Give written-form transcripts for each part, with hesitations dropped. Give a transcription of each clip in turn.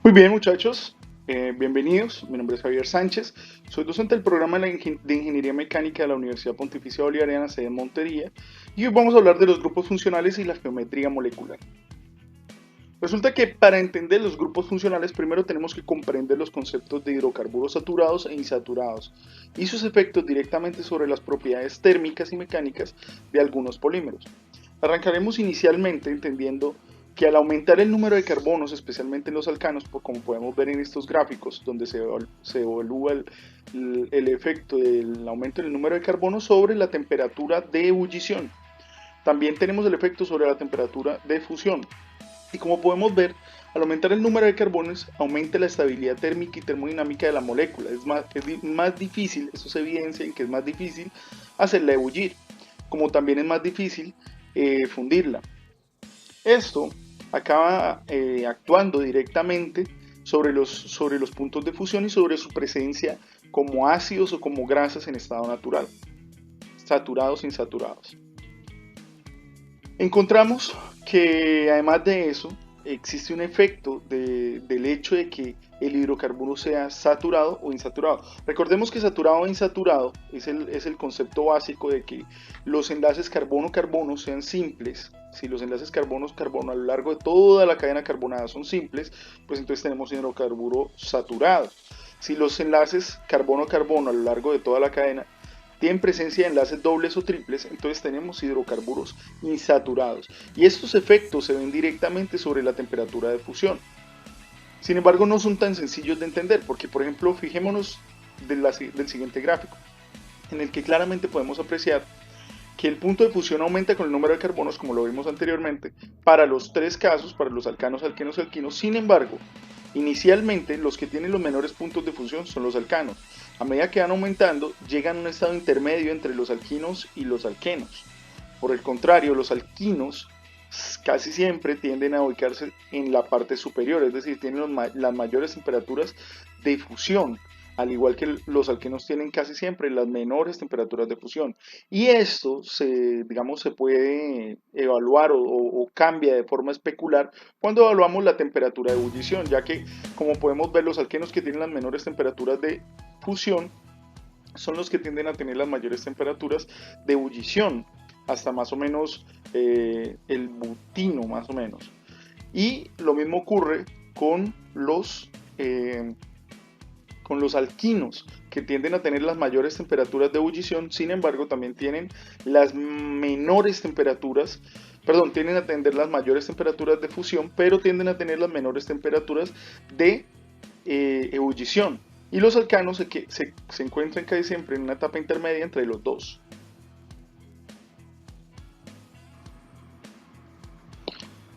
Muy bien, muchachos, bienvenidos. Mi nombre es Javier Sánchez, soy docente del programa de Ingeniería Mecánica de la Universidad Pontificia Bolivariana, sede en Montería, y hoy vamos a hablar de los grupos funcionales y la geometría molecular. Resulta que para entender los grupos funcionales primero tenemos que comprender los conceptos de hidrocarburos saturados e insaturados y sus efectos directamente sobre las propiedades térmicas y mecánicas de algunos polímeros. Arrancaremos inicialmente entendiendo que al aumentar el número de carbonos, especialmente en los alcanos, como podemos ver en estos gráficos, donde se evalúa el efecto del aumento del número de carbonos sobre la temperatura de ebullición. También tenemos el efecto sobre la temperatura de fusión. Y como podemos ver, al aumentar el número de carbonos, aumenta la estabilidad térmica y termodinámica de la molécula. Es más difícil, eso se evidencia en que es más difícil hacerla ebullir, como también es más difícil fundirla. Esto acaba actuando directamente sobre los puntos de fusión y sobre su presencia como ácidos o como grasas en estado natural, saturados e insaturados. Encontramos que además de eso existe un efecto del hecho de que el hidrocarburo sea saturado o insaturado. Recordemos que saturado o insaturado es el concepto básico de que los enlaces carbono-carbono sean simples. Si los enlaces carbono-carbono a lo largo de toda la cadena carbonada son simples, pues entonces tenemos hidrocarburo saturado. Si los enlaces carbono-carbono a lo largo de toda la cadena tienen presencia de enlaces dobles o triples, entonces tenemos hidrocarburos insaturados. Y estos efectos se ven directamente sobre la temperatura de fusión. Sin embargo, no son tan sencillos de entender, porque por ejemplo, fijémonos del siguiente gráfico, en el que claramente podemos apreciar que el punto de fusión aumenta con el número de carbonos, como lo vimos anteriormente, para los tres casos, para los alcanos, alquenos y alquinos. Sin embargo, inicialmente los que tienen los menores puntos de fusión son los alcanos. A medida que van aumentando, llegan a un estado intermedio entre los alquinos y los alquenos. Por el contrario, los alquinos casi siempre tienden a ubicarse en la parte superior, es decir, tienen las mayores temperaturas de fusión, al igual que los alquenos tienen casi siempre las menores temperaturas de fusión. Y esto se puede evaluar o cambia de forma especular cuando evaluamos la temperatura de ebullición, ya que, como podemos ver, los alquenos que tienen las menores temperaturas de fusión son los que tienden a tener las mayores temperaturas de ebullición, hasta más o menos el butino, más o menos. Y lo mismo ocurre con los alquinos, que tienden a tener las mayores temperaturas de ebullición. Sin embargo, también tienen las menores temperaturas, tienden a tener las mayores temperaturas de fusión, pero tienden a tener las menores temperaturas de ebullición. Y los alcanos se encuentran casi siempre en una etapa intermedia entre los dos.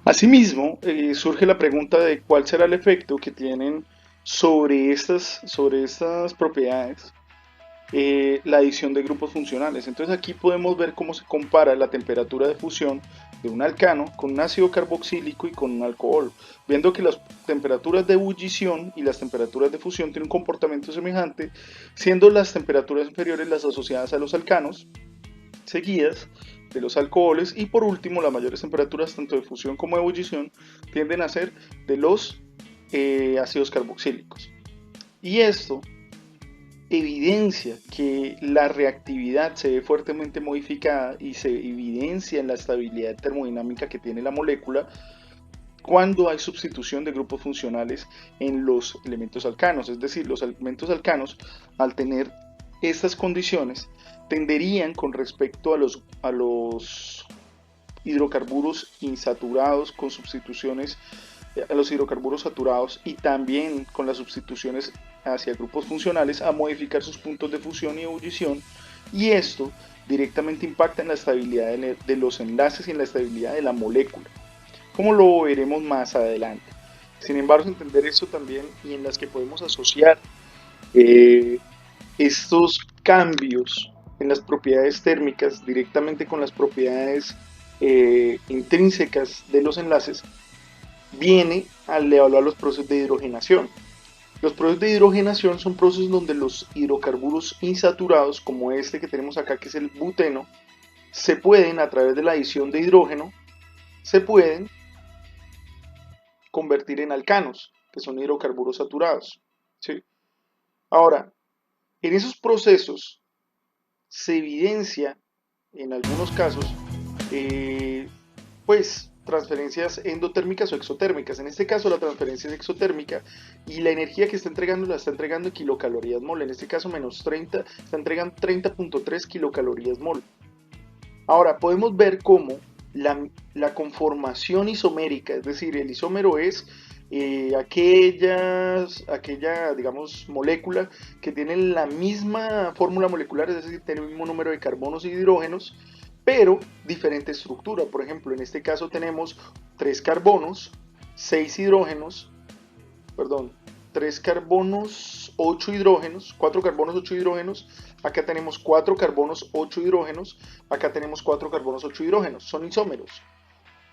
Asimismo, surge la pregunta de cuál será el efecto que tienen sobre estas propiedades la adición de grupos funcionales. Entonces aquí podemos ver cómo se compara la temperatura de fusión de un alcano con un ácido carboxílico y con un alcohol, viendo que las temperaturas de ebullición y las temperaturas de fusión tienen un comportamiento semejante, siendo las temperaturas inferiores las asociadas a los alcanos, seguidas de los alcoholes, y por último las mayores temperaturas tanto de fusión como de ebullición tienden a ser de los ácidos carboxílicos. Y esto evidencia que la reactividad se ve fuertemente modificada y se evidencia en la estabilidad termodinámica que tiene la molécula cuando hay sustitución de grupos funcionales en los elementos alcanos. Es decir, los elementos alcanos, al tener estas condiciones, tenderían con respecto a los hidrocarburos insaturados con sustituciones a los hidrocarburos saturados, y también con las sustituciones hacia grupos funcionales, a modificar sus puntos de fusión y ebullición, y esto directamente impacta en la estabilidad de los enlaces y en la estabilidad de la molécula, como lo veremos más adelante. Sin embargo, entender esto también, y en las que podemos asociar estos cambios en las propiedades térmicas directamente con las propiedades intrínsecas de los enlaces, viene al evaluar los procesos de hidrogenación. Los procesos de hidrogenación son procesos donde los hidrocarburos insaturados, como este que tenemos acá, que es el buteno, se pueden, a través de la adición de hidrógeno, se pueden convertir en alcanos, que son hidrocarburos saturados. ¿Sí? Ahora, en esos procesos se evidencia, en algunos casos, eh, pues transferencias endotérmicas o exotérmicas. En este caso la transferencia es exotérmica y la energía que está entregando la está entregando en kilocalorías mol. En este caso menos 30, está entregando 30.3 kilocalorías mol. Ahora podemos ver cómo la conformación isomérica, es decir, el isómero es aquella, digamos, molécula que tiene la misma fórmula molecular, es decir, tiene el mismo número de carbonos y de hidrógenos, pero diferente estructura. Por ejemplo, en este caso tenemos 3 carbonos, 6 hidrógenos, perdón, 3 carbonos, 8 hidrógenos, 4 carbonos, 8 hidrógenos, acá tenemos 4 carbonos, 8 hidrógenos, acá tenemos 4 carbonos, 8 hidrógenos, son isómeros.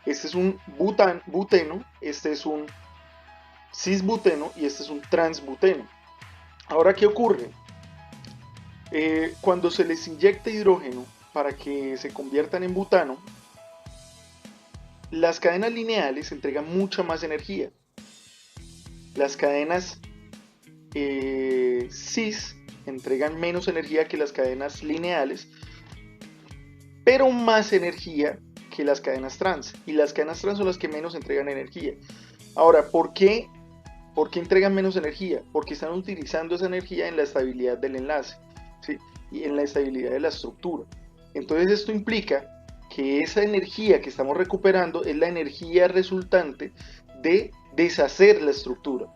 Este es un buteno, este es un cisbuteno y este es un transbuteno. Ahora, ¿qué ocurre? Cuando se les inyecta hidrógeno para que se conviertan en butano, las cadenas lineales entregan mucha más energía. Las cadenas cis entregan menos energía que las cadenas lineales, pero más energía que las cadenas trans. Y las cadenas trans son las que menos entregan energía. Ahora, ¿por qué entregan menos energía? Porque están utilizando esa energía en la estabilidad del enlace, ¿sí? Y en la estabilidad de la estructura. Entonces esto implica que esa energía que estamos recuperando es la energía resultante de deshacer la estructura.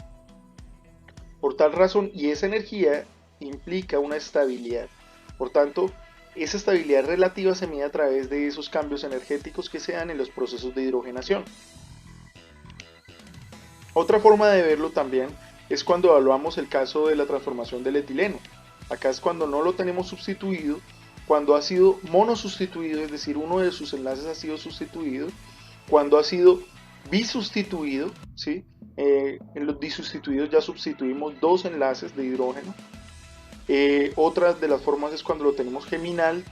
Por tal razón, y esa energía implica una estabilidad. Por tanto, esa estabilidad relativa se mide a través de esos cambios energéticos que se dan en los procesos de hidrogenación. Otra forma de verlo también es cuando evaluamos el caso de la transformación del etileno. Acá es cuando no lo tenemos sustituido, cuando ha sido monosustituido, es decir, uno de sus enlaces ha sido sustituido, cuando ha sido bisustituido, ¿sí? En los disustituidos ya sustituimos 2 enlaces de hidrógeno. Otra de las formas es cuando lo tenemos geminal,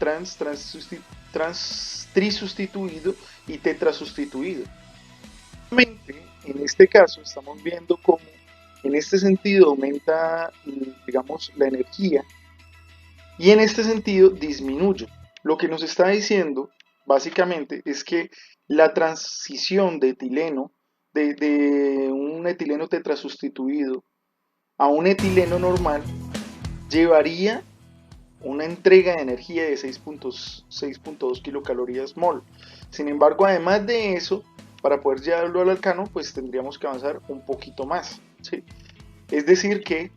trisustituido y tetrasustituido. En este caso estamos viendo cómo en este sentido aumenta, digamos, la energía y en este sentido disminuye. Lo que nos está diciendo básicamente es que la transición de etileno, de un etileno tetrasustituido a un etileno normal, llevaría una entrega de energía de 6.2 kilocalorías mol. Sin embargo, además de eso, para poder llevarlo al alcano, pues tendríamos que avanzar un poquito más, ¿sí? Es decir que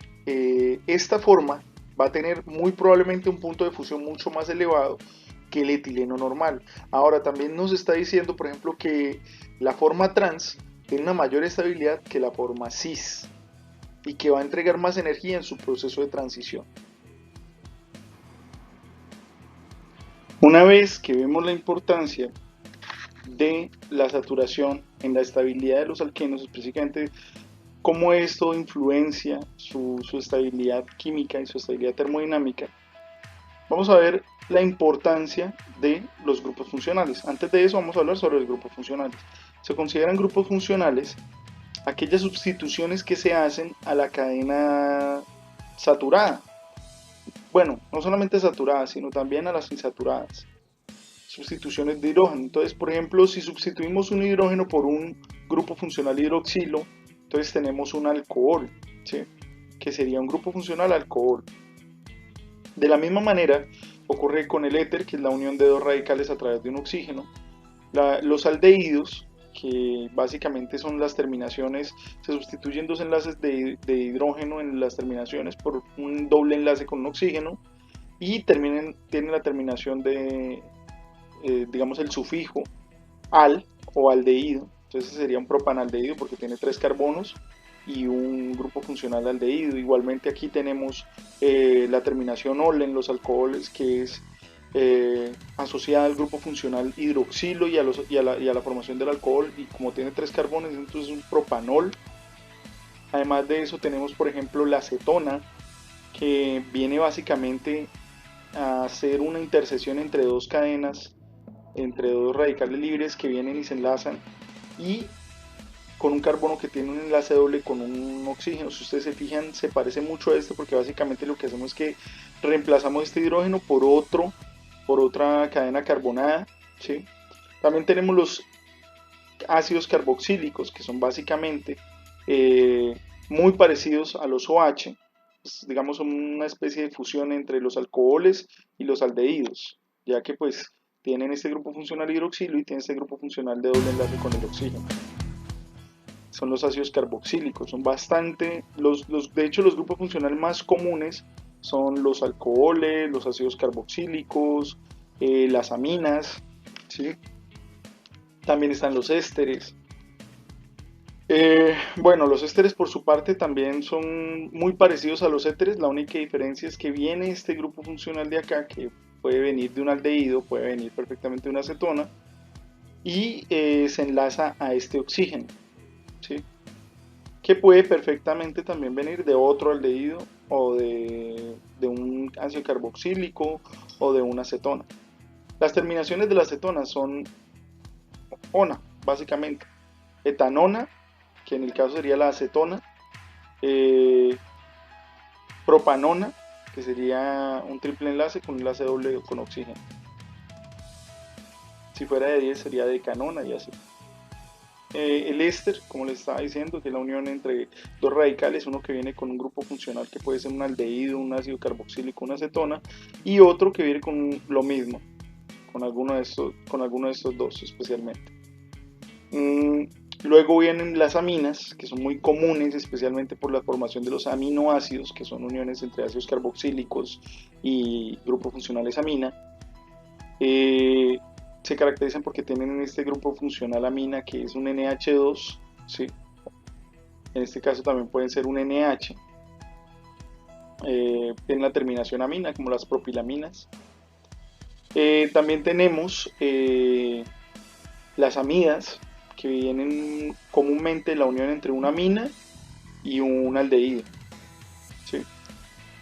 esta forma va a tener muy probablemente un punto de fusión mucho más elevado que el etileno normal. Ahora también nos está diciendo, por ejemplo, que la forma trans tiene una mayor estabilidad que la forma cis y que va a entregar más energía en su proceso de transición. Una vez que vemos la importancia de la saturación en la estabilidad de los alquenos, específicamente cómo esto influencia su estabilidad química y su estabilidad termodinámica, vamos a ver la importancia de los grupos funcionales. Antes de eso vamos a hablar sobre los grupos funcionales. Se consideran grupos funcionales aquellas sustituciones que se hacen a la cadena saturada. Bueno, no solamente saturadas, sino también a las insaturadas. Sustituciones de hidrógeno. Entonces, por ejemplo, si sustituimos un hidrógeno por un grupo funcional hidroxilo, entonces tenemos un alcohol, ¿sí? Que sería un grupo funcional alcohol. De la misma manera, ocurre con el éter, que es la unión de 2 radicales a través de un oxígeno. Los aldehídos, que básicamente son las terminaciones, se sustituyen 2 enlaces de hidrógeno en las terminaciones por un doble enlace con un oxígeno y tienen la terminación de, digamos, el sufijo al o aldehído. Entonces sería un propanaldehído porque tiene 3 carbonos y un grupo funcional aldehído. Igualmente aquí tenemos la terminación ol en los alcoholes, que es asociada al grupo funcional hidroxilo y a la formación del alcohol, y como tiene 3 carbones, entonces es un propanol. Además de eso tenemos por ejemplo la cetona, que viene básicamente a hacer una intersección entre dos cadenas, entre dos radicales libres que vienen y se enlazan, y con un carbono que tiene un enlace doble con un oxígeno. Si ustedes se fijan, se parece mucho a esto porque básicamente lo que hacemos es que reemplazamos este hidrógeno por otra cadena carbonada, ¿sí? También tenemos los ácidos carboxílicos, que son básicamente muy parecidos a los OH, pues, digamos son una especie de fusión entre los alcoholes y los aldehídos, ya que pues tienen este grupo funcional hidroxilo y tienen este grupo funcional de doble enlace con el oxígeno. Son los ácidos carboxílicos, son bastante, de hecho los grupos funcionales más comunes son los alcoholes, los ácidos carboxílicos, las aminas, ¿sí? También están los ésteres. Bueno, los ésteres por su parte también son muy parecidos a los éteres, la única diferencia es que viene este grupo funcional de acá, que puede venir de un aldehído, puede venir perfectamente de una acetona, y se enlaza a este oxígeno, ¿sí? Que puede perfectamente también venir de otro aldehído o de un ácido carboxílico o de una acetona. Las terminaciones de la acetona son ona, básicamente. Etanona, que en el caso sería la acetona. eh, Propanona, que sería un triple enlace con enlace doble con oxígeno. Si fuera de 10 sería decanona y así. El éster, como les estaba diciendo, que es la unión entre dos radicales, uno que viene con un grupo funcional que puede ser un aldehído, un ácido carboxílico, una acetona, y otro que viene con lo mismo, con alguno de estos dos especialmente. Luego vienen las aminas, que son muy comunes, especialmente por la formación de los aminoácidos, que son uniones entre ácidos carboxílicos y grupos funcionales amina. Eh, Se caracterizan porque tienen este grupo funcional amina que es un NH2, ¿sí? En este caso también pueden ser un NH. Tienen la terminación amina, como las propilaminas. También tenemos las amidas, que vienen comúnmente la unión entre una amina y un aldehído, ¿sí?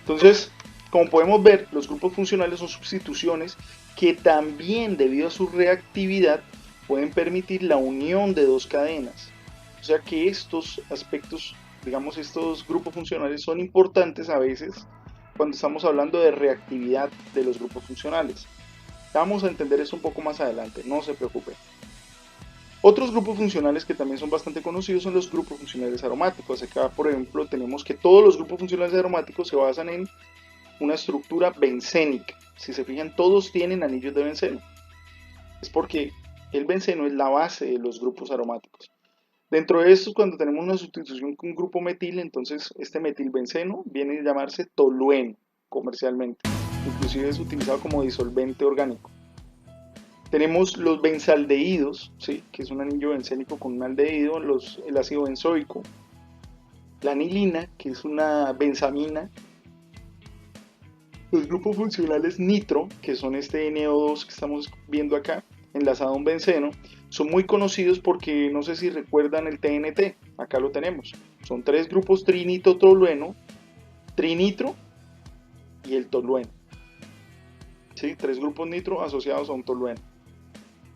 Entonces, como podemos ver, los grupos funcionales son sustituciones que también, debido a su reactividad, pueden permitir la unión de dos cadenas. O sea que estos aspectos, digamos, estos grupos funcionales son importantes a veces cuando estamos hablando de reactividad de los grupos funcionales. Vamos a entender eso un poco más adelante, no se preocupen. Otros grupos funcionales que también son bastante conocidos son los grupos funcionales aromáticos. Acá, por ejemplo, tenemos que todos los grupos funcionales aromáticos se basan en una estructura bencénica. Si se fijan, todos tienen anillos de benceno. Es porque el benceno es la base de los grupos aromáticos. Dentro de estos, cuando tenemos una sustitución con un grupo metil, entonces este metilbenceno viene a llamarse tolueno comercialmente. Inclusive es utilizado como disolvente orgánico. Tenemos los benzaldehídos, ¿sí? Que es un anillo bencénico con un aldehído, el ácido benzoico, la anilina, que es una benzamina, los grupos funcionales nitro, que son este NO2 que estamos viendo acá, enlazado a un benceno, son muy conocidos porque no sé si recuerdan el TNT, acá lo tenemos. Son tres grupos trinitro-tolueno, trinitro y el tolueno. ¿Sí? Tres grupos nitro asociados a un tolueno.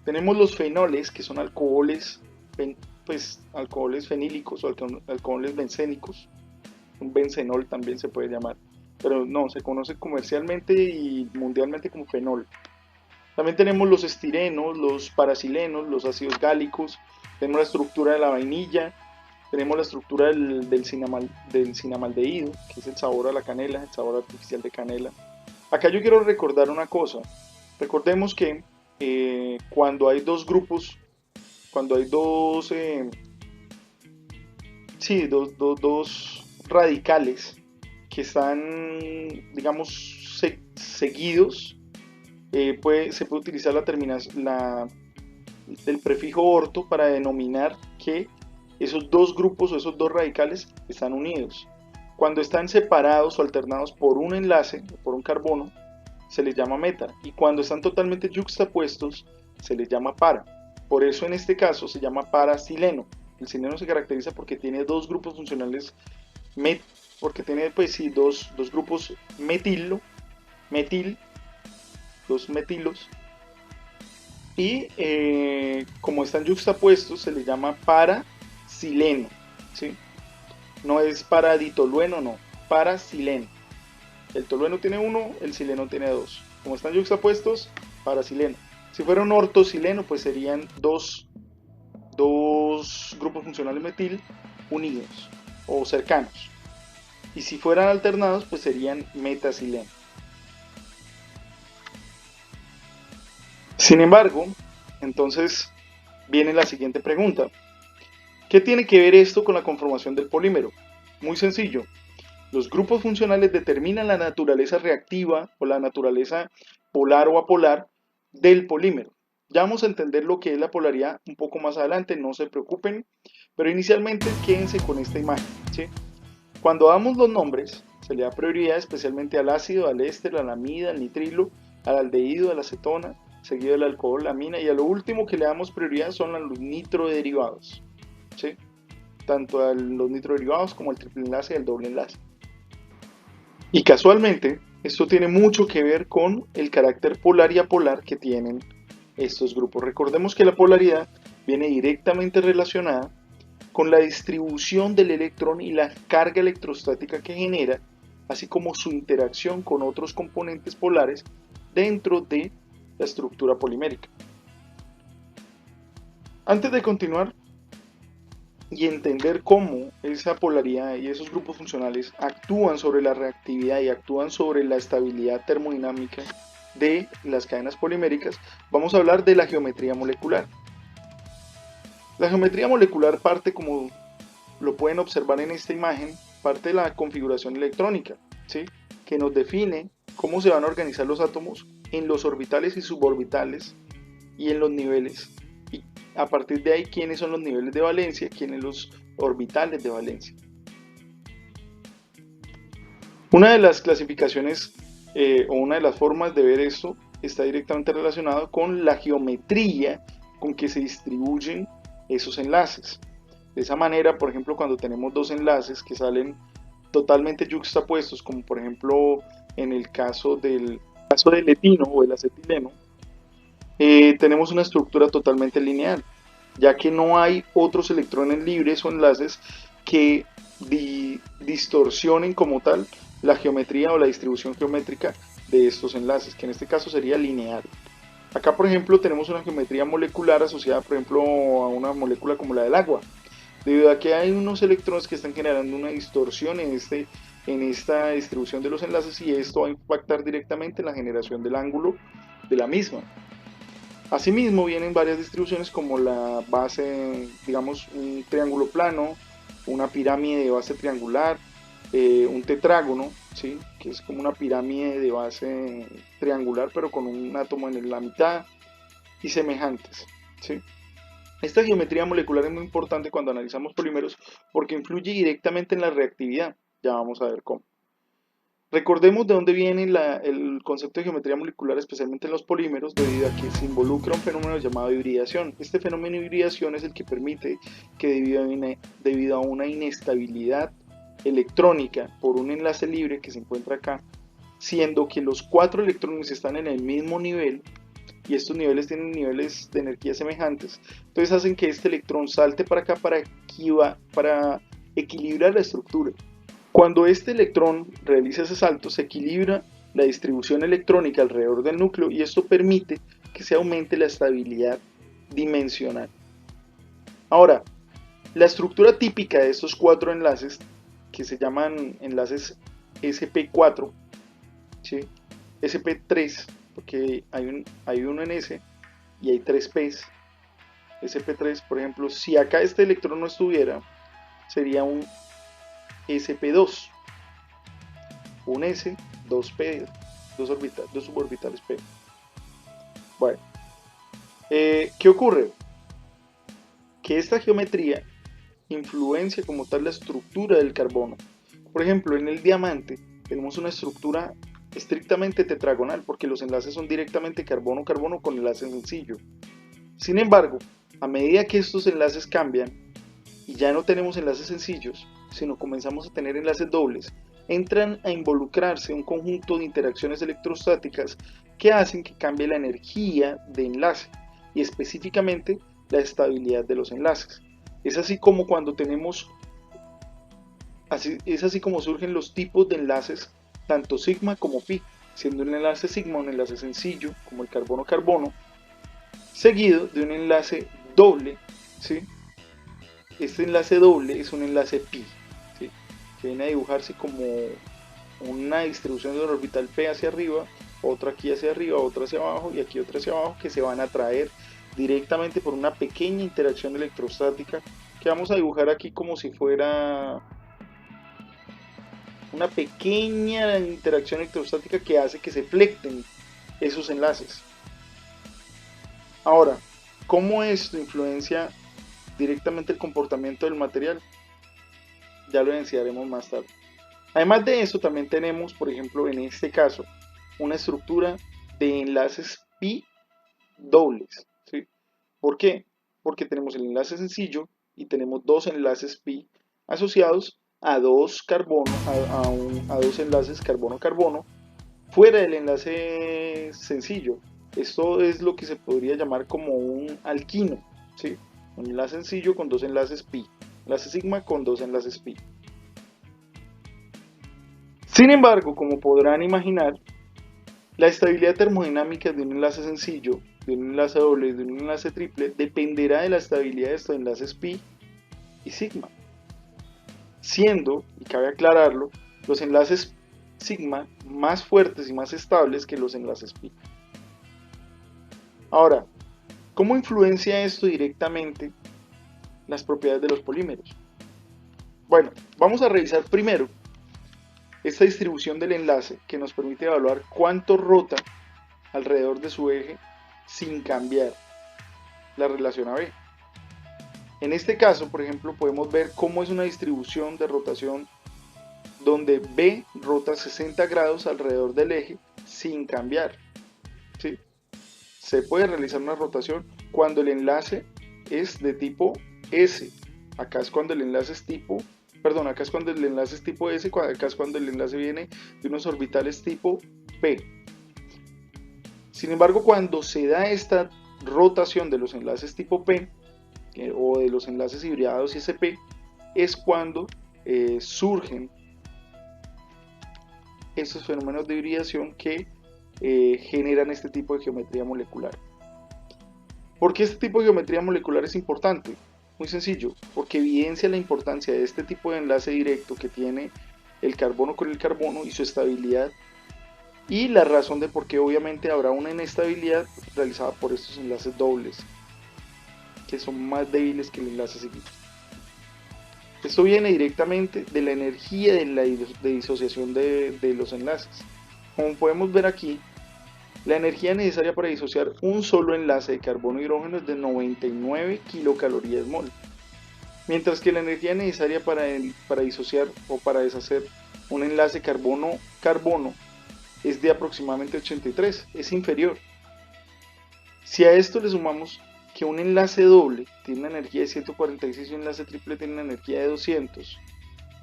Tenemos los fenoles, que son alcoholes, pues, alcoholes fenílicos o alcoholes bencénicos. Un bencenol también se puede llamar, pero no, se conoce comercialmente y mundialmente como fenol. También tenemos los estirenos, los paraxilenos, los ácidos gálicos, tenemos la estructura de la vainilla, tenemos la estructura del cinamaldehído, que es el sabor a la canela, el sabor artificial de canela. Acá yo quiero recordar una cosa. Recordemos que cuando hay dos grupos, cuando hay dos radicales que están, digamos, seguidos, se puede utilizar el prefijo orto para denominar que esos dos grupos o esos dos radicales están unidos. Cuando están separados o alternados por un enlace, por un carbono, se les llama meta, y cuando están totalmente yuxtapuestos, se les llama para. Por eso en este caso se llama paracileno. El sileno se caracteriza porque tiene dos grupos funcionales, met, porque tiene pues sí, dos grupos metil, dos metilos, y como están yuxtapuestos se le llama parasileno, ¿sí? No es paraditolueno, no, parasileno. El tolueno tiene uno, el sileno tiene dos. Como están yuxtapuestos, parasileno. Si fuera un ortosileno, pues serían dos grupos funcionales metil unidos o cercanos. Y si fueran alternados, pues serían metasileno. Sin embargo, entonces viene la siguiente pregunta. ¿Qué tiene que ver esto con la conformación del polímero? Muy sencillo. Los grupos funcionales determinan la naturaleza reactiva o la naturaleza polar o apolar del polímero. Ya vamos a entender lo que es la polaridad un poco más adelante, no se preocupen, pero inicialmente quédense con esta imagen, ¿sí? Cuando damos los nombres, se le da prioridad especialmente al ácido, al éster, a la amida, al nitrilo, al aldehído, a la acetona, seguido del alcohol, la amina, y a lo último que le damos prioridad son a los nitroderivados, ¿sí? Tanto a los nitroderivados como al triple enlace y al doble enlace. Y casualmente, esto tiene mucho que ver con el carácter polar y apolar que tienen estos grupos. Recordemos que la polaridad viene directamente relacionada con la distribución del electrón y la carga electrostática que genera, así como su interacción con otros componentes polares dentro de la estructura polimérica. Antes de continuar y entender cómo esa polaridad y esos grupos funcionales actúan sobre la reactividad y actúan sobre la estabilidad termodinámica de las cadenas poliméricas, vamos a hablar de la geometría molecular. La geometría molecular parte, como lo pueden observar en esta imagen, parte de la configuración electrónica, ¿sí? Que nos define cómo se van a organizar los átomos en los orbitales y suborbitales y en los niveles. Y a partir de ahí, quiénes son los niveles de valencia, quiénes los orbitales de valencia. Una de las clasificaciones o una de las formas de ver esto está directamente relacionado con la geometría con que se distribuyen esos enlaces. De esa manera, por ejemplo, cuando tenemos dos enlaces que salen totalmente yuxtapuestos, como por ejemplo en el caso del etino o el acetileno, tenemos una estructura totalmente lineal, ya que no hay otros electrones libres o enlaces que distorsionen como tal la geometría o la distribución geométrica de estos enlaces, que en este caso sería lineal. Acá, por ejemplo, tenemos una geometría molecular asociada, por ejemplo, a una molécula como la del agua, debido a que hay unos electrones que están generando una distorsión en esta distribución de los enlaces, y esto va a impactar directamente en la generación del ángulo de la misma. Asimismo, vienen varias distribuciones como la base, digamos, un triángulo plano, una pirámide de base triangular, un tetrágono, ¿sí? Que es como una pirámide de base triangular pero con un átomo en la mitad, y semejantes, ¿sí? Esta geometría molecular es muy importante cuando analizamos polímeros porque influye directamente en la reactividad. Ya vamos a ver cómo. Recordemos de dónde viene el concepto de geometría molecular, especialmente en los polímeros, debido a que se involucra un fenómeno llamado hibridación. Este fenómeno de hibridación es el que permite que debido a una inestabilidad electrónica por un enlace libre que se encuentra acá, siendo que los cuatro electrones están en el mismo nivel, y estos niveles tienen niveles de energía semejantes, entonces hacen que este electrón salte para acá para equilibrar la estructura. Cuando este electrón realiza ese salto, se equilibra la distribución electrónica alrededor del núcleo, y esto permite que se aumente la estabilidad dimensional. Ahora, la estructura típica de estos cuatro enlaces, que se llaman enlaces sp4, ¿sí? sp3, porque hay uno en S y hay tres P's. sp3, por ejemplo, si acá este electrón no estuviera, sería un sp2, un S, 2p, dos suborbitales p. Bueno, ¿qué ocurre? Que esta geometría influencia como tal la estructura del carbono. Por ejemplo, en el diamante tenemos una estructura estrictamente tetragonal porque los enlaces son directamente carbono-carbono con enlace sencillo. Sin embargo, a medida que estos enlaces cambian, y ya no tenemos enlaces sencillos, sino comenzamos a tener enlaces dobles, entran a involucrarse un conjunto de interacciones electrostáticas que hacen que cambie la energía de enlace y específicamente la estabilidad de los enlaces. Es así como cuando tenemos, es así como surgen los tipos de enlaces, tanto sigma como pi, siendo un enlace sigma un enlace sencillo, como el carbono-carbono, seguido de un enlace doble, ¿sí? Este enlace doble es un enlace pi, ¿sí? Que viene a dibujarse como una distribución de un orbital p hacia arriba, otra aquí hacia arriba, otra hacia abajo y aquí otra hacia abajo, que se van a atraer directamente por una pequeña interacción electrostática que vamos a dibujar aquí como si fuera una pequeña interacción electrostática que hace que se flecten esos enlaces. Ahora, ¿cómo esto influencia directamente el comportamiento del material? Ya lo enunciaremos más tarde. Además de eso, también tenemos, por ejemplo, en este caso, una estructura de enlaces pi dobles, ¿sí? ¿Por qué? Porque tenemos el enlace sencillo y tenemos dos enlaces pi asociados a dos dos enlaces carbono-carbono fuera del enlace sencillo. Esto es lo que se podría llamar como un alquino, ¿sí? Un enlace sencillo con dos enlaces pi, enlace sigma con dos enlaces pi. Sin embargo, como podrán imaginar, la estabilidad termodinámica de un enlace sencillo, de un enlace doble y de un enlace triple dependerá de la estabilidad de estos enlaces pi y sigma, siendo, y cabe aclararlo, los enlaces sigma más fuertes y más estables que los enlaces pi. Ahora, ¿cómo influencia esto directamente las propiedades de los polímeros? Bueno, vamos a revisar primero esta distribución del enlace que nos permite evaluar cuánto rota alrededor de su eje sin cambiar la relación AB. En este caso, por ejemplo, podemos ver cómo es una distribución de rotación donde B rota 60 grados alrededor del eje sin cambiar, ¿sí? Se puede realizar una rotación cuando el enlace es de tipo S. Acá es cuando el enlace es tipo, perdón, acá es cuando el enlace es tipo S, acá es cuando el enlace viene de unos orbitales tipo P. Sin embargo, cuando se da esta rotación de los enlaces tipo P o de los enlaces hibridados SP, es cuando surgen estos fenómenos de hibridación que generan este tipo de geometría molecular. ¿Por qué este tipo de geometría molecular es importante? Muy sencillo, porque evidencia la importancia de este tipo de enlace directo que tiene el carbono con el carbono y su estabilidad, y la razón de por qué obviamente habrá una inestabilidad realizada por estos enlaces dobles, que son más débiles que el enlace seguido. Esto viene directamente de la energía de disociación de los enlaces. Como podemos ver aquí, la energía necesaria para disociar un solo enlace de carbono e hidrógeno es de 99 kilocalorías mol, mientras que la energía necesaria para disociar o para deshacer un enlace carbono-carbono es de aproximadamente 83, es inferior. Si a esto le sumamos que un enlace doble tiene una energía de 146 y un enlace triple tiene una energía de 200,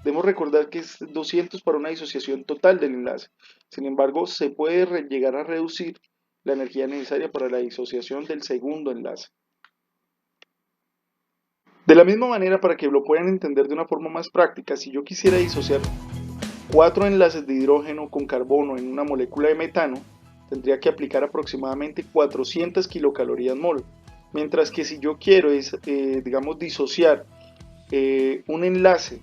debemos recordar que es 200 para una disociación total del enlace. Sin embargo, se puede llegar a reducir la energía necesaria para la disociación del segundo enlace. De la misma manera, para que lo puedan entender de una forma más práctica, si yo quisiera disociar 4 enlaces de hidrógeno con carbono en una molécula de metano, tendría que aplicar aproximadamente 400 kilocalorías mol. Mientras que si yo quiero, digamos, disociar un enlace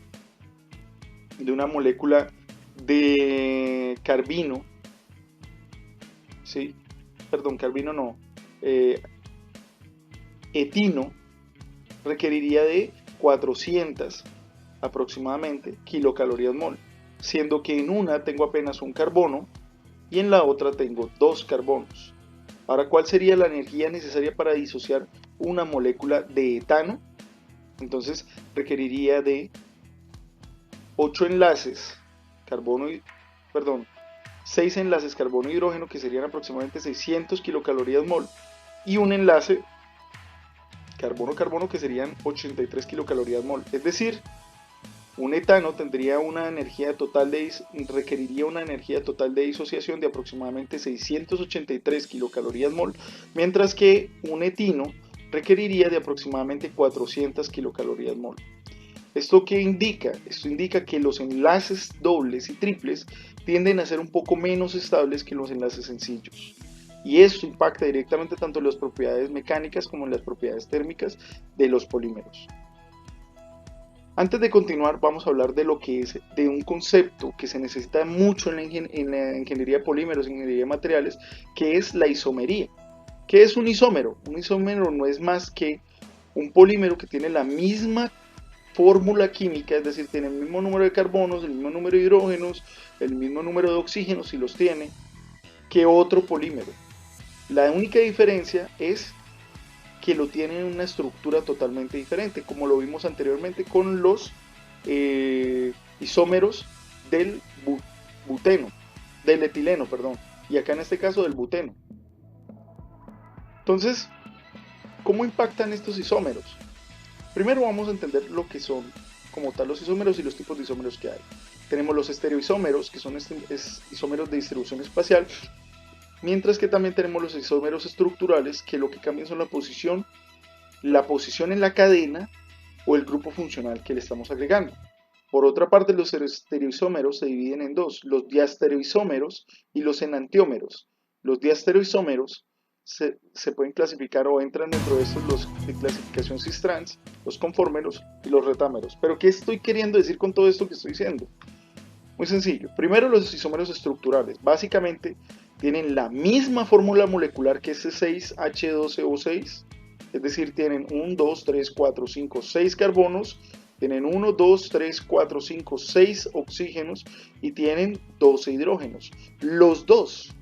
de una molécula de carbino, ¿sí? Perdón, carbino no, etino, requeriría de 400 aproximadamente kilocalorías mol, siendo que en una tengo apenas un carbono y en la otra tengo dos carbonos. Ahora, ¿cuál sería la energía necesaria para disociar una molécula de etano? Entonces requeriría de 8 enlaces carbono y, perdón, 6 enlaces carbono y hidrógeno, que serían aproximadamente 600 kilocalorías mol, y un enlace carbono-carbono, que serían 83 kilocalorías mol. Es decir, un etano tendría una energía total requeriría una energía total de disociación de aproximadamente 683 kilocalorías mol, mientras que un etino requeriría de aproximadamente 400 kilocalorías mol. ¿Esto qué indica? Esto indica que los enlaces dobles y triples tienden a ser un poco menos estables que los enlaces sencillos. Y esto impacta directamente tanto en las propiedades mecánicas como en las propiedades térmicas de los polímeros. Antes de continuar, vamos a hablar de lo que es de un concepto que se necesita mucho en la ingeniería de polímeros, ingeniería de materiales, que es la isomería. ¿Qué es un isómero? Un isómero no es más que un polímero que tiene la misma fórmula química, es decir, tiene el mismo número de carbonos, el mismo número de hidrógenos, el mismo número de oxígenos, si los tiene, que otro polímero. La única diferencia es que lo tienen en una estructura totalmente diferente, como lo vimos anteriormente con los isómeros del del etileno, perdón, y acá en este caso del buteno. Entonces, ¿cómo impactan estos isómeros? Primero vamos a entender lo que son como tal los isómeros y los tipos de isómeros que hay. Tenemos los estereoisómeros, que son isómeros de distribución espacial, mientras que también tenemos los isómeros estructurales, que lo que cambian son la posición en la cadena o el grupo funcional que le estamos agregando. Por otra parte, los estereoisómeros se dividen en dos, los diastereoisómeros y los enantiómeros. Los diastereoisómeros se pueden clasificar o entran dentro de estos los de clasificación cis-trans, los conformeros y los retámeros. Pero ¿qué estoy queriendo decir con todo esto que estoy diciendo? Muy sencillo. Primero, los isómeros estructurales. Básicamente tienen la misma fórmula molecular que ese 6H12O6, es decir, tienen 1, 2, 3, 4, 5, 6 carbonos, tienen 1, 2, 3, 4, 5, 6 oxígenos y tienen 12 hidrógenos. Los dos.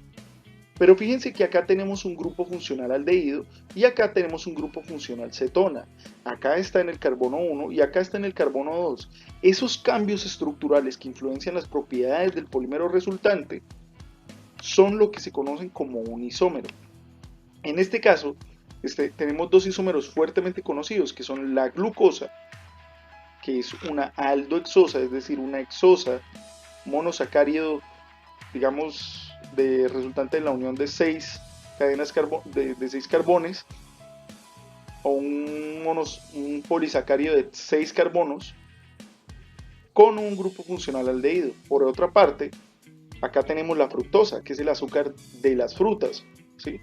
Pero fíjense que acá tenemos un grupo funcional aldehído y acá tenemos un grupo funcional cetona. Acá está en el carbono 1 y acá está en el carbono 2. Esos cambios estructurales que influencian las propiedades del polímero resultante son lo que se conocen como un isómero. En este caso, tenemos dos isómeros fuertemente conocidos, que son la glucosa, que es una aldohexosa, es decir, una hexosa monosacárido, digamos, resultante de la unión de 6 cadenas de 6 carbones, o un polisacárido de 6 carbonos, con un grupo funcional aldehído. Por otra parte, acá tenemos la fructosa, que es el azúcar de las frutas, ¿sí?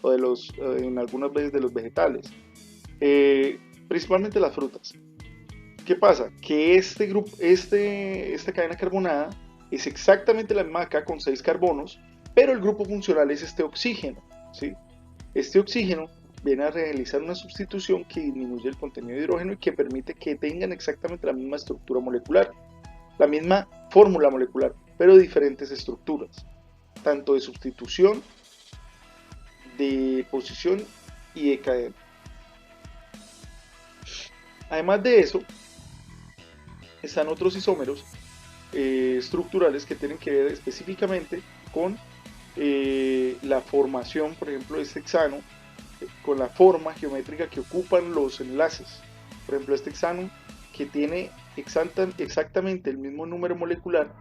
O en algunas veces de los vegetales, principalmente las frutas. ¿Qué pasa? Que esta cadena carbonada es exactamente la misma acá con 6 carbonos, pero el grupo funcional es este oxígeno, ¿sí? Este oxígeno viene a realizar una sustitución que disminuye el contenido de hidrógeno y que permite que tengan exactamente la misma estructura molecular, la misma fórmula molecular, pero diferentes estructuras, tanto de sustitución, de posición y de cadena. Además de eso, están otros isómeros estructurales que tienen que ver específicamente con la formación, por ejemplo, de este hexano, con la forma geométrica que ocupan los enlaces. Por ejemplo, este hexano que tiene exactamente el mismo número molecular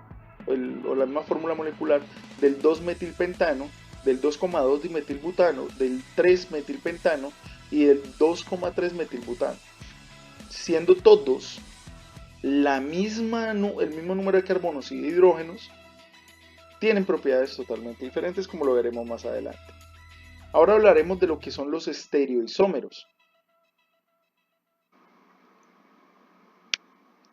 o la misma fórmula molecular del 2-metilpentano, del 2,2 dimetilbutano, del 3-metilpentano y del 2,3-metilbutano, siendo todos el mismo número de carbonos y de hidrógenos, tienen propiedades totalmente diferentes, como lo veremos más adelante. Ahora hablaremos de lo que son los estereoisómeros.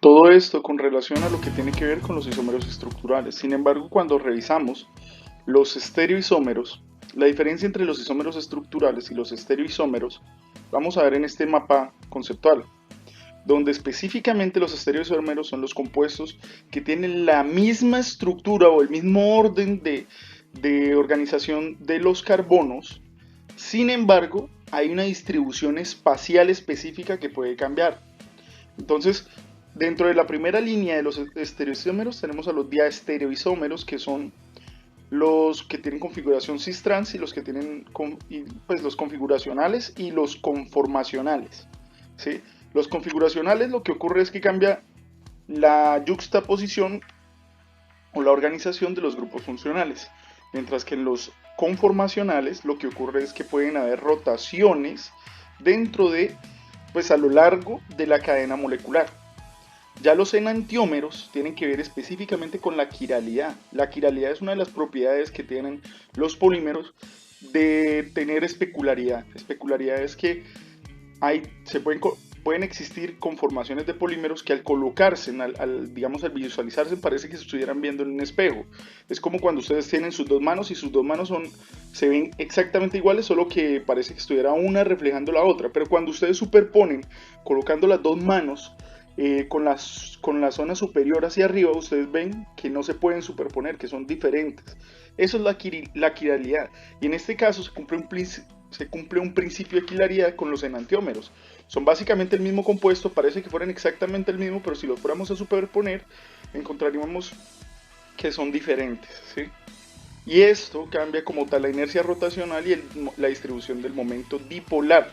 Todo esto con relación a lo que tiene que ver con los isómeros estructurales. Sin embargo, cuando revisamos los estereoisómeros, la diferencia entre los isómeros estructurales y los estereoisómeros, vamos a ver en este mapa conceptual, donde específicamente los estereoisómeros son los compuestos que tienen la misma estructura o el mismo orden de organización de los carbonos. Sin embargo, hay una distribución espacial específica que puede cambiar. Entonces, dentro de la primera línea de los estereoisómeros tenemos a los diastereoisómeros, que son los que tienen configuración cis-trans y los que tienen pues, los configuracionales y los conformacionales, ¿sí? Los configuracionales, lo que ocurre es que cambia la yuxtaposición o la organización de los grupos funcionales, mientras que en los conformacionales lo que ocurre es que pueden haber rotaciones dentro de, pues a lo largo de la cadena molecular. Ya los enantiómeros tienen que ver específicamente con la quiralidad. La quiralidad es una de las propiedades que tienen los polímeros de tener especularidad. Especularidad es que pueden existir conformaciones de polímeros que al colocarse, digamos, al visualizarse, parece que se estuvieran viendo en un espejo. Es como cuando ustedes tienen sus dos manos y sus dos manos se ven exactamente iguales, solo que parece que estuviera una reflejando la otra. Pero cuando ustedes superponen, colocando las dos manos, con la zona superior hacia arriba, ustedes ven que no se pueden superponer, que son diferentes. Eso es la quiralidad. Y en este caso se cumple un principio de quiralidad con los enantiómeros. Son básicamente el mismo compuesto, parece que fueran exactamente el mismo, pero si los fuéramos a superponer, encontraríamos que son diferentes, ¿sí? Y esto cambia como tal la inercia rotacional y la distribución del momento dipolar,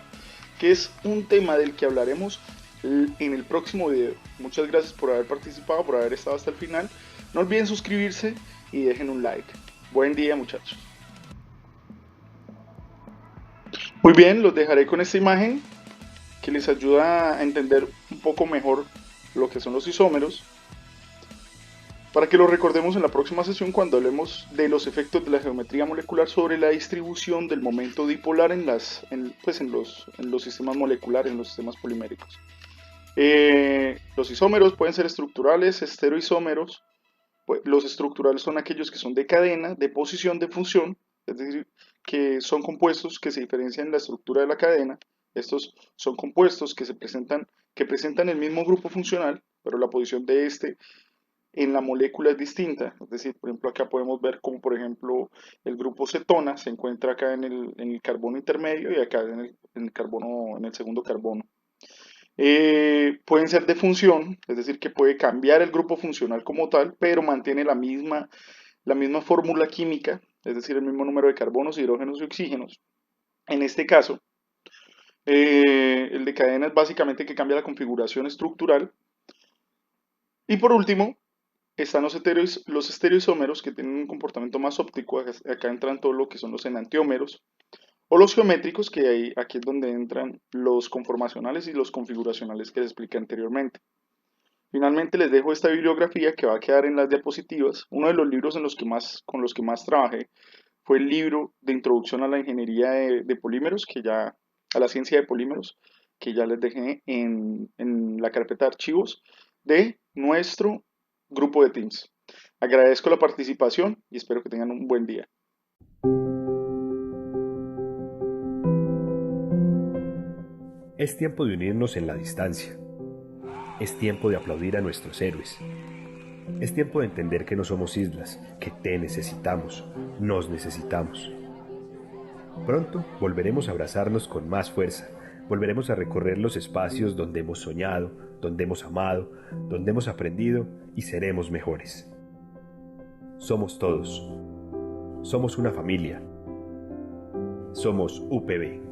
que es un tema del que hablaremos en el próximo video. Muchas gracias por haber participado, por haber estado hasta el final. No olviden suscribirse y dejen un like. Buen día, muchachos. Muy bien, los dejaré con esta imagen que les ayuda a entender un poco mejor lo que son los isómeros, para que lo recordemos en la próxima sesión cuando hablemos de los efectos de la geometría molecular sobre la distribución del momento dipolar en los sistemas moleculares, en los sistemas poliméricos. Los isómeros pueden ser estructurales, estereoisómeros. Los estructurales son aquellos que son de cadena, de posición, de función, es decir, que son compuestos que se diferencian en la estructura de la cadena. Estos son compuestos que presentan el mismo grupo funcional, pero la posición de este en la molécula es distinta. Es decir, por ejemplo, acá podemos ver como, por ejemplo, el grupo cetona se encuentra acá en el carbono intermedio y acá en el segundo carbono. Pueden ser de función, es decir, que puede cambiar el grupo funcional como tal, pero mantiene la misma fórmula química, es decir, el mismo número de carbonos, hidrógenos y oxígenos. En este caso, el de cadena es básicamente que cambia la configuración estructural. Y por último, están los estereoisómeros, que tienen un comportamiento más óptico. Acá entran todo lo que son los enantiómeros, o los geométricos, que aquí es donde entran los conformacionales y los configuracionales que les expliqué anteriormente. Finalmente les dejo esta bibliografía que va a quedar en las diapositivas. Uno de los libros con los que más trabajé fue el libro de Introducción a la Ingeniería de Polímeros, a la ciencia de polímeros, que ya les dejé en la carpeta de archivos de nuestro grupo de Teams. Agradezco la participación y espero que tengan un buen día. Es tiempo de unirnos en la distancia. Es tiempo de aplaudir a nuestros héroes. Es tiempo de entender que no somos islas, que te necesitamos, nos necesitamos. Pronto volveremos a abrazarnos con más fuerza, volveremos a recorrer los espacios donde hemos soñado, donde hemos amado, donde hemos aprendido y seremos mejores. Somos todos. Somos una familia. Somos UPB.